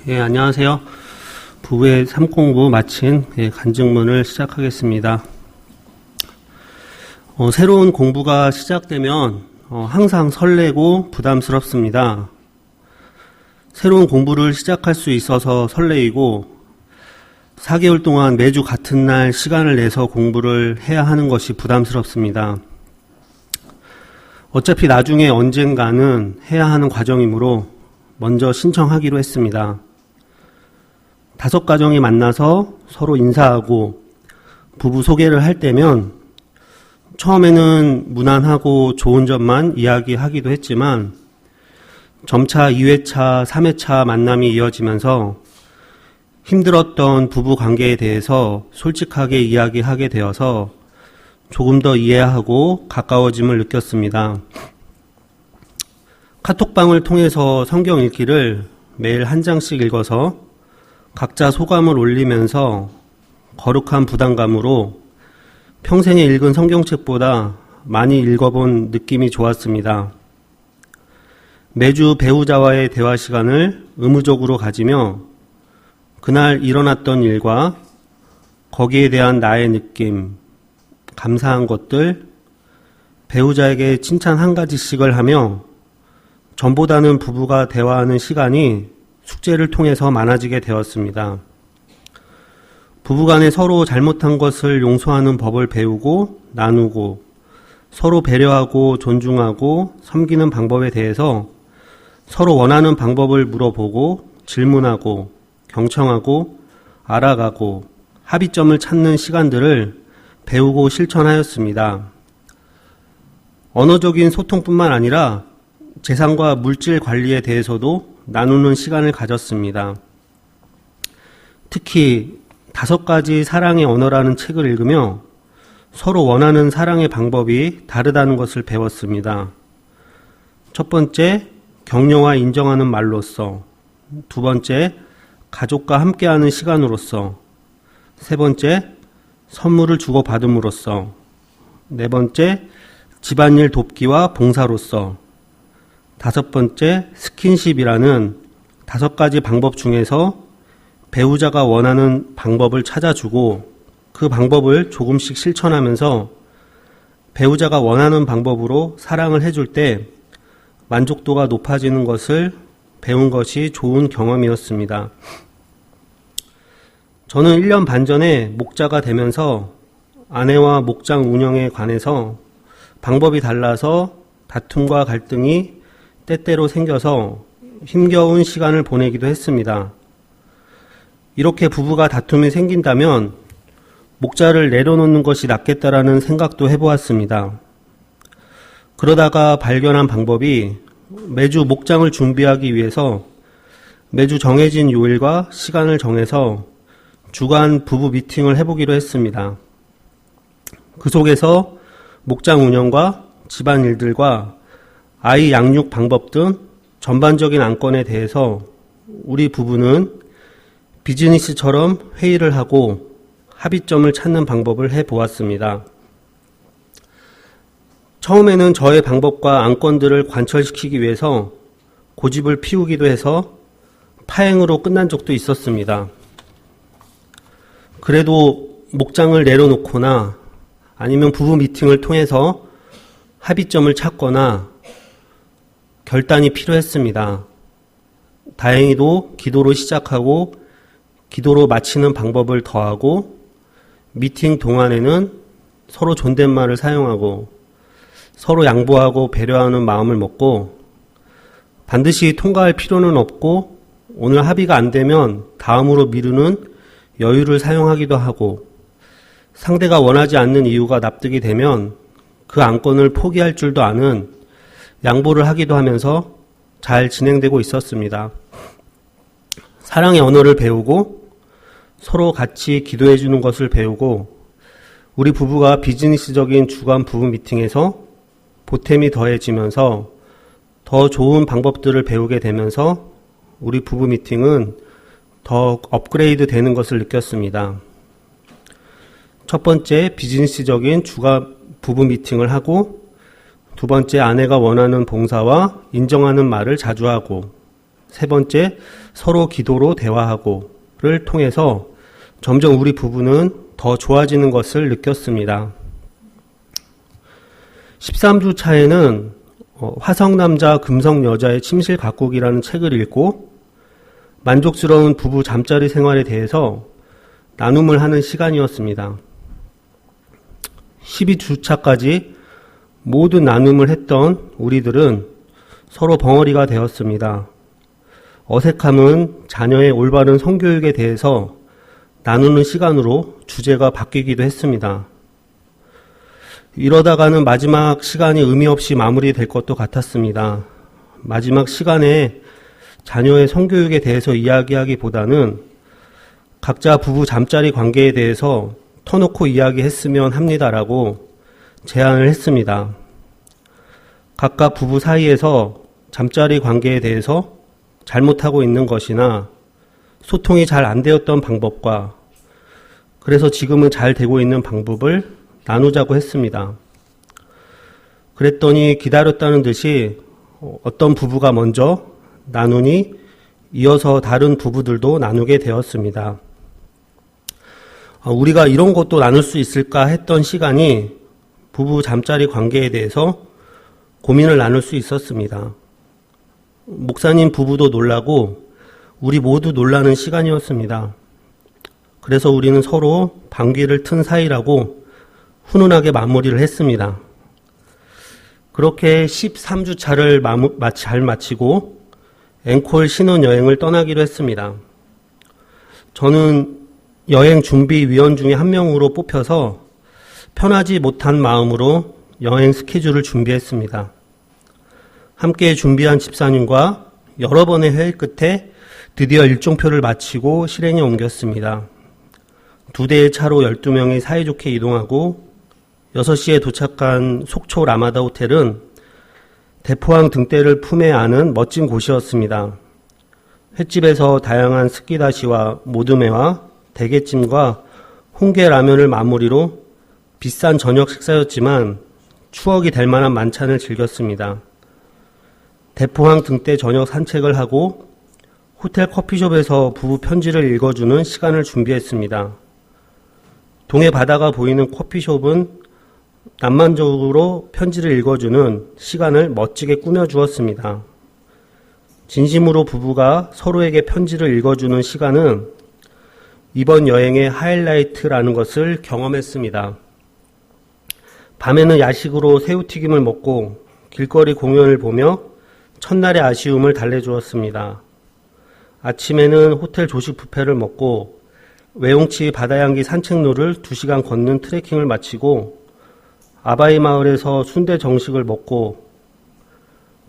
예, 안녕하세요. 부부의 삶공부 마친 간증문을 시작하겠습니다. 새로운 공부가 시작되면 항상 설레고 부담스럽습니다. 새로운 공부를 시작할 수 있어서 설레이고 4개월 동안 매주 같은 날 시간을 내서 공부를 해야 하는 것이 부담스럽습니다. 어차피 나중에 언젠가는 해야 하는 과정이므로 먼저 신청하기로 했습니다. 5가정이 만나서 서로 인사하고 부부 소개를 할 때면 처음에는 무난하고 좋은 점만 이야기하기도 했지만 점차 2회차, 3회차 만남이 이어지면서 힘들었던 부부 관계에 대해서 솔직하게 이야기하게 되어서 조금 더 이해하고 가까워짐을 느꼈습니다. 카톡방을 통해서 성경 읽기를 매일 한 장씩 읽어서 각자 소감을 올리면서 거룩한 부담감으로 평생에 읽은 성경책보다 많이 읽어본 느낌이 좋았습니다. 매주 배우자와의 대화 시간을 의무적으로 가지며 그날 일어났던 일과 거기에 대한 나의 느낌, 감사한 것들, 배우자에게 칭찬 한 가지씩을 하며 전보다는 부부가 대화하는 시간이 숙제를 통해서 많아지게 되었습니다. 부부간에 서로 잘못한 것을 용서하는 법을 배우고 나누고 서로 배려하고 존중하고 섬기는 방법에 대해서 서로 원하는 방법을 물어보고 질문하고 경청하고 알아가고 합의점을 찾는 시간들을 배우고 실천하였습니다. 언어적인 소통뿐만 아니라 재산과 물질 관리에 대해서도 나누는 시간을 가졌습니다. 특히 5가지 사랑의 언어라는 책을 읽으며 서로 원하는 사랑의 방법이 다르다는 것을 배웠습니다. 첫 번째, 격려와 인정하는 말로써. 두 번째, 가족과 함께하는 시간으로서. 세 번째, 선물을 주고받음으로써. 네 번째, 집안일 돕기와 봉사로서. 5번째, 스킨십이라는 5가지 방법 중에서 배우자가 원하는 방법을 찾아주고 그 방법을 조금씩 실천하면서 배우자가 원하는 방법으로 사랑을 해줄 때 만족도가 높아지는 것을 배운 것이 좋은 경험이었습니다. 저는 1년 반 전에 목자가 되면서 아내와 목장 운영에 관해서 방법이 달라서 다툼과 갈등이 때때로 생겨서 힘겨운 시간을 보내기도 했습니다. 이렇게 부부가 다툼이 생긴다면 목자를 내려놓는 것이 낫겠다라는 생각도 해보았습니다. 그러다가 발견한 방법이 매주 목장을 준비하기 위해서 매주 정해진 요일과 시간을 정해서 주간 부부 미팅을 해보기로 했습니다. 그 속에서 목장 운영과 집안일들과 아이 양육 방법 등 전반적인 안건에 대해서 우리 부부는 비즈니스처럼 회의를 하고 합의점을 찾는 방법을 해보았습니다. 처음에는 저의 방법과 안건들을 관철시키기 위해서 고집을 피우기도 해서 파행으로 끝난 적도 있었습니다. 그래도 목장을 내려놓거나 아니면 부부 미팅을 통해서 합의점을 찾거나 결단이 필요했습니다. 다행히도 기도로 시작하고 기도로 마치는 방법을 더하고 미팅 동안에는 서로 존댓말을 사용하고 서로 양보하고 배려하는 마음을 먹고 반드시 통과할 필요는 없고 오늘 합의가 안 되면 다음으로 미루는 여유를 사용하기도 하고 상대가 원하지 않는 이유가 납득이 되면 그 안건을 포기할 줄도 아는 양보를 하기도 하면서 잘 진행되고 있었습니다. 사랑의 언어를 배우고 서로 같이 기도해 주는 것을 배우고 우리 부부가 비즈니스적인 주간 부부 미팅에서 보탬이 더해지면서 더 좋은 방법들을 배우게 되면서 우리 부부 미팅은 더 업그레이드 되는 것을 느꼈습니다. 첫 번째, 비즈니스적인 주간 부부 미팅을 하고 두 번째, 아내가 원하는 봉사와 인정하는 말을 자주 하고 세 번째, 서로 기도로 대화하고를 통해서 점점 우리 부부는 더 좋아지는 것을 느꼈습니다. 13주 차에는 화성남자 금성여자의 침실 가꾸기라는 책을 읽고 만족스러운 부부 잠자리 생활에 대해서 나눔을 하는 시간이었습니다. 12주차까지 모든 나눔을 했던 우리들은 서로 벙어리가 되었습니다. 어색함은 자녀의 올바른 성교육에 대해서 나누는 시간으로 주제가 바뀌기도 했습니다. 이러다가는 마지막 시간이 의미 없이 마무리될 것도 같았습니다. 마지막 시간에 자녀의 성교육에 대해서 이야기하기보다는 각자 부부 잠자리 관계에 대해서 터놓고 이야기했으면 합니다라고 제안을 했습니다. 각각 부부 사이에서 잠자리 관계에 대해서 잘못하고 있는 것이나 소통이 잘 안 되었던 방법과 그래서 지금은 잘 되고 있는 방법을 나누자고 했습니다. 그랬더니 기다렸다는 듯이 어떤 부부가 먼저 나누니 이어서 다른 부부들도 나누게 되었습니다. 우리가 이런 것도 나눌 수 있을까 했던 시간이 부부 잠자리 관계에 대해서 고민을 나눌 수 있었습니다. 목사님 부부도 놀라고 우리 모두 놀라는 시간이었습니다. 그래서 우리는 서로 방귀를 튼 사이라고 훈훈하게 마무리를 했습니다. 그렇게 13주 차를 잘 마치고 앵콜 신혼여행을 떠나기로 했습니다. 저는 여행 준비위원 중에 한 명으로 뽑혀서 편하지 못한 마음으로 여행 스케줄을 준비했습니다. 함께 준비한 집사님과 여러 번의 회의 끝에 드디어 일정표를 마치고 실행에 옮겼습니다. 2대의 차로 12명이 사이좋게 이동하고 6시에 도착한 속초 라마다 호텔은 대포항 등대를 품에 안은 멋진 곳이었습니다. 횟집에서 다양한 스키다시와 모듬회와 대게찜과 홍게라면을 마무리로 비싼 저녁 식사였지만 추억이 될 만한 만찬을 즐겼습니다. 대포항 등대 저녁 산책을 하고 호텔 커피숍에서 부부 편지를 읽어주는 시간을 준비했습니다. 동해 바다가 보이는 커피숍은 낭만적으로 편지를 읽어주는 시간을 멋지게 꾸며주었습니다. 진심으로 부부가 서로에게 편지를 읽어주는 시간은 이번 여행의 하이라이트라는 것을 경험했습니다. 밤에는 야식으로 새우튀김을 먹고 길거리 공연을 보며 첫날의 아쉬움을 달래주었습니다. 아침에는 호텔 조식 뷔페를 먹고 외용치 바다향기 산책로를 2시간 걷는 트레킹을 마치고 아바이 마을에서 순대 정식을 먹고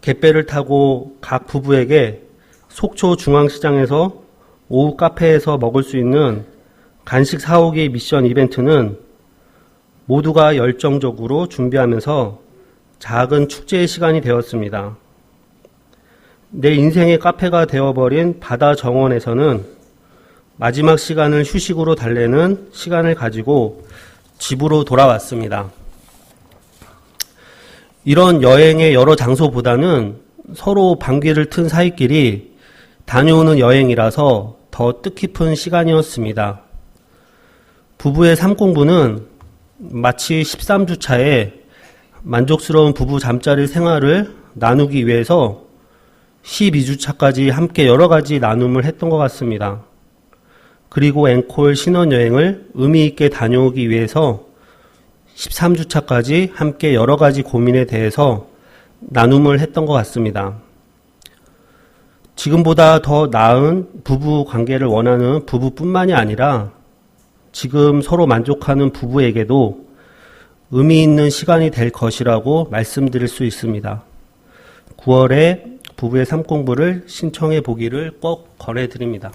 갯배를 타고 각 부부에게 속초 중앙시장에서 오후 카페에서 먹을 수 있는 간식 사오기 미션 이벤트는 모두가 열정적으로 준비하면서 작은 축제의 시간이 되었습니다. 내 인생의 카페가 되어버린 바다 정원에서는 마지막 시간을 휴식으로 달래는 시간을 가지고 집으로 돌아왔습니다. 이런 여행의 여러 장소보다는 서로 방귀를 튼 사이끼리 다녀오는 여행이라서 더 뜻깊은 시간이었습니다. 부부의 삶공부는 마치 13주 차에 만족스러운 부부 잠자리 생활을 나누기 위해서 12주 차까지 함께 여러 가지 나눔을 했던 것 같습니다. 그리고 앵콜 신혼여행을 의미 있게 다녀오기 위해서 13주 차까지 함께 여러 가지 고민에 대해서 나눔을 했던 것 같습니다. 지금보다 더 나은 부부 관계를 원하는 부부뿐만이 아니라 지금 서로 만족하는 부부에게도 의미 있는 시간이 될 것이라고 말씀드릴 수 있습니다. 9월에 부부의 삶공부를 신청해 보기를 꼭 권해드립니다.